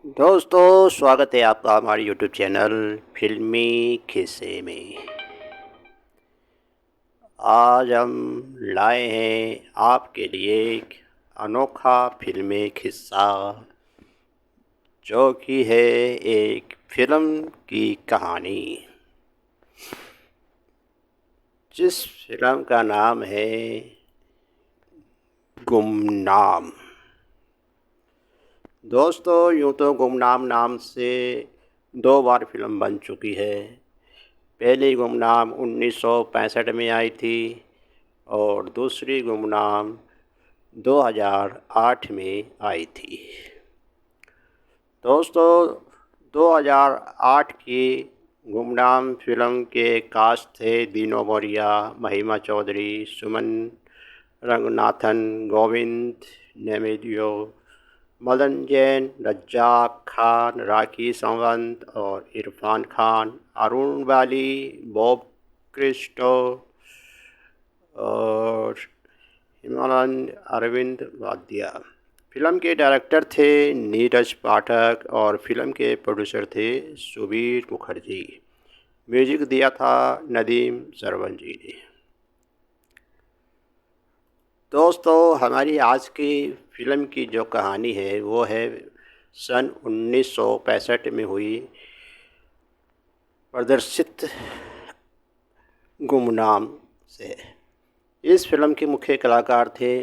दोस्तों, स्वागत है आपका हमारे यूट्यूब चैनल फिल्मी खिस्से में। आज हम लाए हैं आपके लिए एक अनोखा फिल्मी किस्सा, जो कि है एक फिल्म की कहानी, जिस फिल्म का नाम है गुमनाम। दोस्तों, यूँ तो गुमनाम नाम से 2 बार फिल्म बन चुकी है। पहली गुमनाम 1965 में आई थी और दूसरी गुमनाम 2008 में आई थी। दोस्तों, 2008 की गुमनाम फिल्म के कास्ट थे दीनो मौर्या, महिमा चौधरी, सुमन रंगनाथन, गोविंद नेमेदियो, मदन जैन, रज्जाक खान, राखी सावंत और इरफान खान, अरुण बाली, बॉब क्रिस्टो और हिमानंद अरविंद वादिया। फिल्म के डायरेक्टर थे नीरज पाठक और फिल्म के प्रोड्यूसर थे सुबीर मुखर्जी। म्यूजिक दिया था नदीम सरवन जी ने। दोस्तों, हमारी आज की फिल्म की जो कहानी है वो है सन 1965 में हुई प्रदर्शित गुमनाम से। इस फिल्म के मुख्य कलाकार थे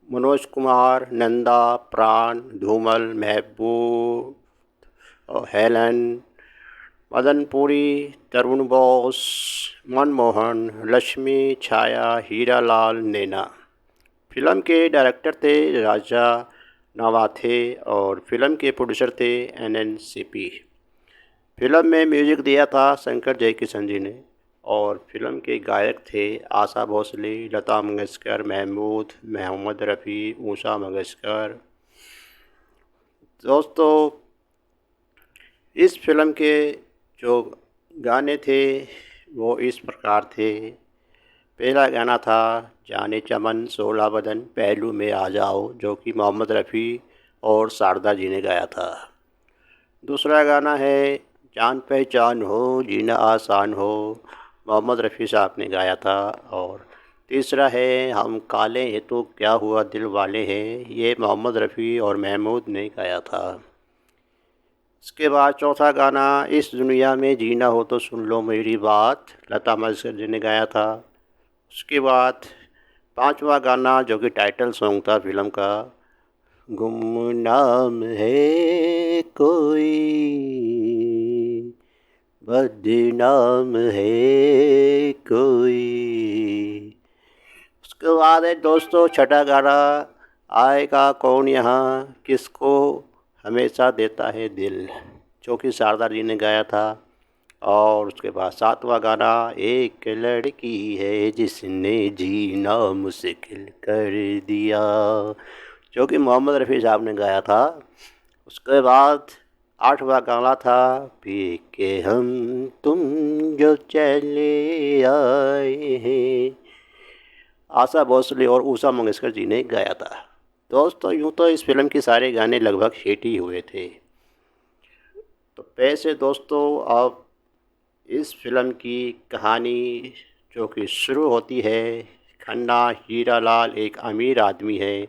मनोज कुमार, नंदा, प्राण, धूमल, महबूब और हेलन, मदनपुरी, तरुण बोस, मनमोहन, लक्ष्मी, छाया, हीरालाल, नैना। फिल्म के डायरेक्टर थे राजा नवाथे और फिल्म के प्रोड्यूसर थे NNCP। फिल्म में म्यूजिक दिया था शंकर जयकिशन जी ने और फिल्म के गायक थे आशा भोसले, लता मंगेशकर, महमूद, मोहम्मद रफ़ी, उषा मंगेशकर। दोस्तों, इस फिल्म के जो गाने थे वो इस प्रकार थे। पहला गाना था जाने चमन शोला बदन पहलू में आ जाओ, जो कि मोहम्मद रफ़ी और शारदा जी ने गाया था। दूसरा गाना है जान पहचान हो जीना आसान हो, मोहम्मद रफ़ी साहब ने गाया था। और तीसरा है हम काले हैं तो क्या हुआ दिल वाले हैं, ये मोहम्मद रफ़ी और महमूद ने गाया था। इसके बाद चौथा गाना इस दुनिया में जीना हो तो सुन लो मेरी बात, लता मंगेशकर जी ने गाया था। उसके बाद पांचवा गाना जो कि टाइटल सॉन्ग था फिल्म का, गुमनाम है कोई बदनाम है कोई। उसके बाद है दोस्तों छठा गाना आएगा कौन यहाँ किसको हमेशा देता है दिल, जो कि शारदा जी ने गाया था। और उसके बाद सातवां गाना एक लड़की है जिसने जीना मुश्किल कर दिया, जो कि मोहम्मद रफ़ी साहब ने गाया था। उसके बाद आठवां गाना था पी के हम तुम जो चले आए हैं, आशा भोसले और उषा मंगेशकर जी ने गाया था। दोस्तों, यूँ तो इस फिल्म के सारे गाने लगभग हिट ही हुए थे। तो पैसे दोस्तों, अब इस फिल्म की कहानी जो कि शुरू होती है, खन्ना हीरालाल एक अमीर आदमी है,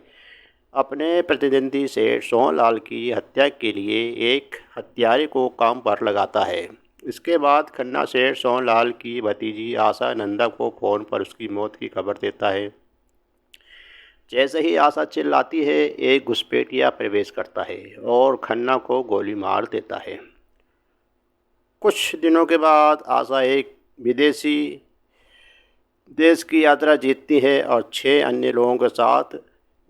अपने प्रतिद्वंदी सेठ सोहनलाल की हत्या के लिए एक हत्यारे को काम पर लगाता है। इसके बाद खन्ना सेठ सोहनलाल की भतीजी आशा नंदा को फ़ोन पर उसकी मौत की खबर देता है। जैसे ही आशा चिल्लाती है, एक घुसपैठिया प्रवेश करता है और खन्ना को गोली मार देता है। कुछ दिनों के बाद आशा एक विदेशी देश की यात्रा जीतती है और 6 अन्य लोगों के साथ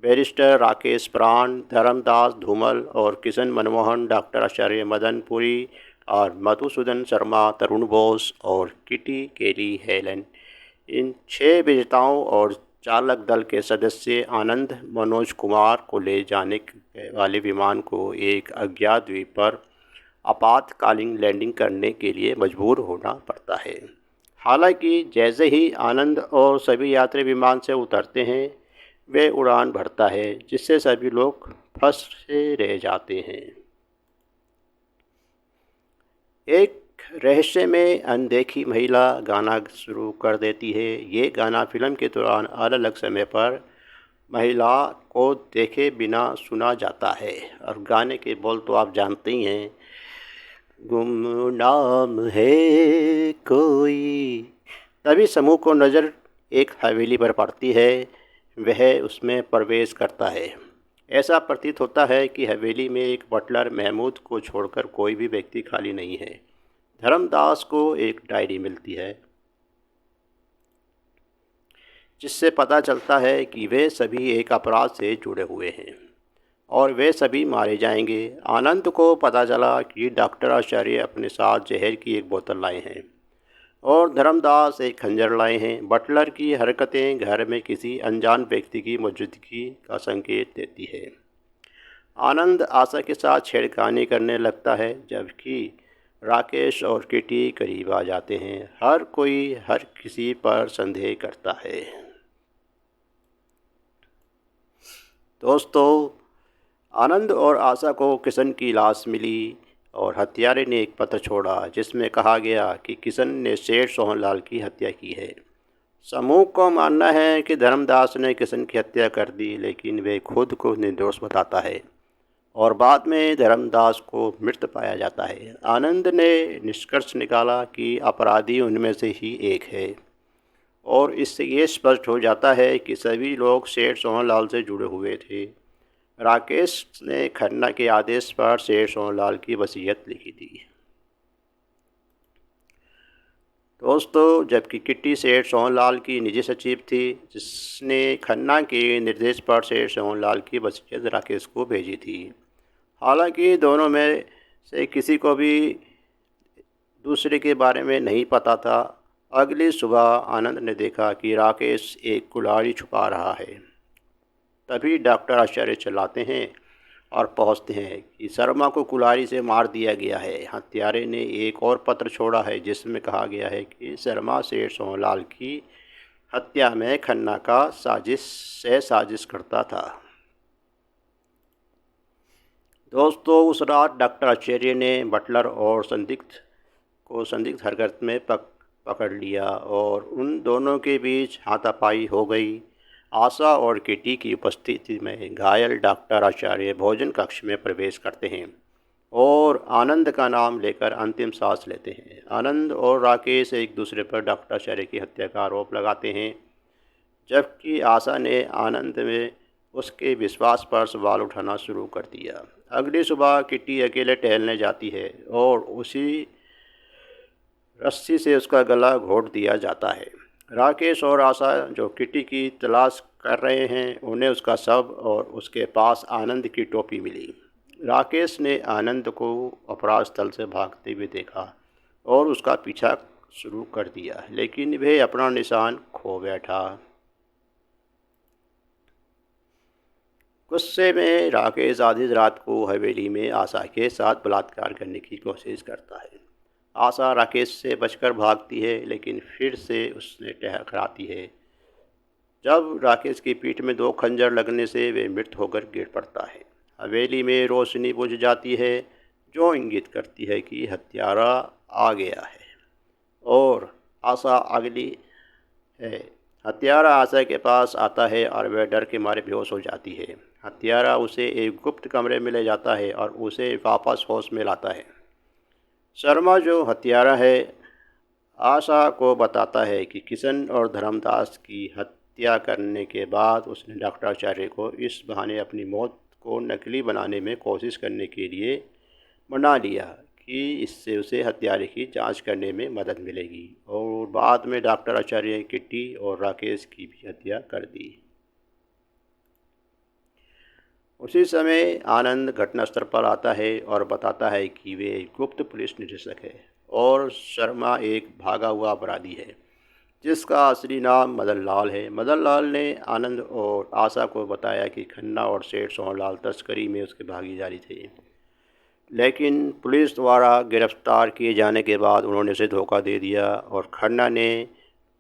बैरिस्टर राकेश प्राण, धर्मदास धूमल और किशन मनमोहन, डॉक्टर आचार्य मदनपुरी और मधुसूदन शर्मा, तरुण बोस और किटी केली हेलन, इन 6 विजेताओं और चालक दल के सदस्य आनंद मनोज कुमार को ले जाने वाले विमान को एक अज्ञात द्वीप पर आपातकालीन लैंडिंग करने के लिए मजबूर होना पड़ता है। हालांकि जैसे ही आनंद और सभी यात्री विमान से उतरते हैं, वे उड़ान भरता है, जिससे सभी लोग फंसे रह जाते हैं। एक रहस्य में अनदेखी महिला गाना शुरू कर देती है। ये गाना फिल्म के दौरान अलग अलग समय पर महिला को देखे बिना सुना जाता है। और गाने के बोल तो आप जानते ही हैं, गुमनाम है कोई। तभी समूह को नज़र एक हवेली पर पड़ती है। वह उसमें प्रवेश करता है। ऐसा प्रतीत होता है कि हवेली में एक बटलर महमूद को छोड़कर कोई भी व्यक्ति खाली नहीं है। धर्मदास को एक डायरी मिलती है जिससे पता चलता है कि वे सभी एक अपराध से जुड़े हुए हैं और वे सभी मारे जाएंगे। आनंद को पता चला कि डॉक्टर आचार्य अपने साथ जहर की एक बोतल लाए हैं और धर्मदास एक खंजर लाए हैं। बटलर की हरकतें घर में किसी अनजान व्यक्ति की मौजूदगी का संकेत देती है। आनंद आशा के साथ छेड़खानी करने लगता है, जबकि राकेश और किटी करीब आ जाते हैं। हर कोई हर किसी पर संदेह करता है। दोस्तों, आनंद और आशा को किशन की लाश मिली और हत्यारे ने एक पत्र छोड़ा जिसमें कहा गया कि किशन ने सेठ सोहनलाल की हत्या की है। समूह को मानना है कि धर्मदास ने किशन की हत्या कर दी, लेकिन वे खुद को निर्दोष बताता है और बाद में धर्मदास को मृत पाया जाता है। आनंद ने निष्कर्ष निकाला कि अपराधी उनमें से ही एक है और इससे ये स्पष्ट हो जाता है कि सभी लोग सेठ सोहनलाल से जुड़े हुए थे। राकेश ने खन्ना के आदेश पर सेठ सोहनलाल की वसीयत लिखी थी। दोस्तों, जबकि किट्टी सेठ सोहनलाल की निजी सचिव थी, जिसने खन्ना के निर्देश पर सेठ सोहनलाल की वसीयत राकेश को भेजी थी। हालांकि दोनों में से किसी को भी दूसरे के बारे में नहीं पता था। अगली सुबह आनंद ने देखा कि राकेश एक कुल्हाड़ी छुपा रहा है। तभी डॉक्टर आचार्य चलाते हैं और पहुंचते हैं कि शर्मा को कुल्हाड़ी से मार दिया गया है। हत्यारे ने एक और पत्र छोड़ा है जिसमें कहा गया है कि शर्मा सेठ सोहनलाल की हत्या में खन्ना का साजिश करता था। दोस्तों, उस रात डॉक्टर आचार्य ने बटलर और संदिग्ध हरकत में पकड़ लिया और उन दोनों के बीच हाथापाई हो गई। आशा और किटी की उपस्थिति में घायल डॉक्टर आचार्य भोजन कक्ष में प्रवेश करते हैं और आनंद का नाम लेकर अंतिम सांस लेते हैं। आनंद और राकेश एक दूसरे पर डॉक्टर आचार्य की हत्या का आरोप लगाते हैं, जबकि आशा ने आनंद में उसके विश्वास पर सवाल उठाना शुरू कर दिया। अगली सुबह किटी अकेले टहलने जाती है और उसी रस्सी से उसका गला घोंट दिया जाता है। राकेश और आशा, जो किटी की तलाश कर रहे हैं, उन्हें उसका शव और उसके पास आनंद की टोपी मिली। राकेश ने आनंद को अपराध स्थल से भागते हुए देखा और उसका पीछा शुरू कर दिया, लेकिन वह अपना निशान खो बैठा। गुस्से में राकेश आधी रात को हवेली में आशा के साथ बलात्कार करने की कोशिश करता है। आशा राकेश से बचकर भागती है, लेकिन फिर से उसने टकराती है। जब राकेश की पीठ में 2 खंजर लगने से वे मृत होकर गिर पड़ता है। हवेली में रोशनी बुझ जाती है, जो इंगित करती है कि हत्यारा आ गया है और आशा अगली है। हत्यारा आशा के पास आता है और वह डर के मारे बेहोश हो जाती है। हत्यारा उसे एक गुप्त कमरे में ले जाता है और उसे वापस होश में लाता है। शर्मा, जो हत्यारा है, आशा को बताता है कि किशन और धर्मदास की हत्या करने के बाद उसने डॉक्टर आचार्य को इस बहाने अपनी मौत को नकली बनाने में कोशिश करने के लिए मना लिया कि इससे उसे हत्यारे की जांच करने में मदद मिलेगी, और बाद में डॉक्टर आचार्य, किट्टी और राकेश की भी हत्या कर दी। उसी समय आनंद घटनास्थल पर आता है और बताता है कि वे गुप्त पुलिस निरीक्षक है और शर्मा एक भागा हुआ अपराधी है जिसका असली नाम मदन लाल है। मदन लाल ने आनंद और आशा को बताया कि खन्ना और सेठ सोहनलाल तस्करी में उसके भागीदारी थे, लेकिन पुलिस द्वारा गिरफ्तार किए जाने के बाद उन्होंने उसे धोखा दे दिया और खन्ना ने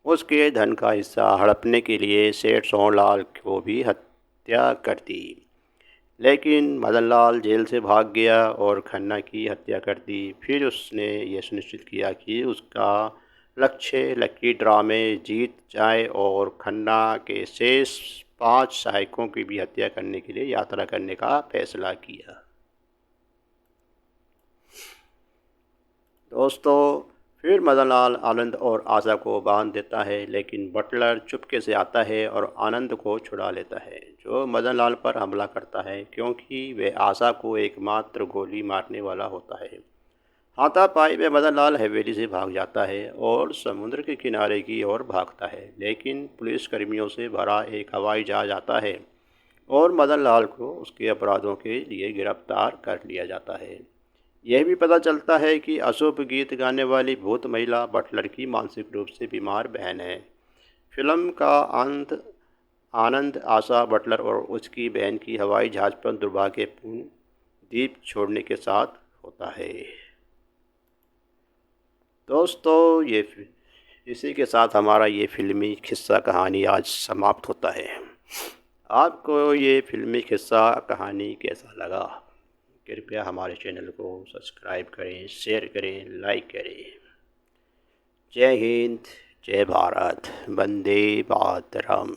उसके धन का हिस्सा हड़पने के लिए सेठ सोहनलाल को भी हत्या कर दी। लेकिन मदन लाल जेल से भाग गया और खन्ना की हत्या कर दी। फिर उसने ये सुनिश्चित किया कि उसका लक्ष्य लकी ड्रा में जीत जाए और खन्ना के शेष 5 सहायकों की भी हत्या करने के लिए यात्रा करने का फैसला किया। दोस्तों, फिर मदन लाल आनंद और आशा को बांध देता है, लेकिन बटलर चुपके से आता है और आनंद को छुड़ा लेता है, जो मदन लाल पर हमला करता है क्योंकि वह आशा को एकमात्र गोली मारने वाला होता है। हाथापाई में मदन लाल हवेली से भाग जाता है और समुद्र के किनारे की ओर भागता है, लेकिन पुलिसकर्मियों से भरा एक हवाई जहाज आता है और मदन लाल को उसके अपराधों के लिए गिरफ्तार कर लिया जाता है। यह भी पता चलता है कि अशुभ गीत गाने वाली भूत महिला बटलर की मानसिक रूप से बीमार बहन है। फिल्म का अंत आनंद, आशा, बटलर और उसकी बहन की हवाई जहाज़ पर दुर्भाग्यपूर्ण द्वीप छोड़ने के साथ होता है। दोस्तों, इसी के साथ हमारा ये फ़िल्मी किस्सा कहानी आज समाप्त होता है। आपको ये फ़िल्मी किस्सा कहानी कैसा लगा? कृपया हमारे चैनल को सब्सक्राइब करें, शेयर करें, लाइक करें। जय हिंद, जय भारत, वंदे मातरम।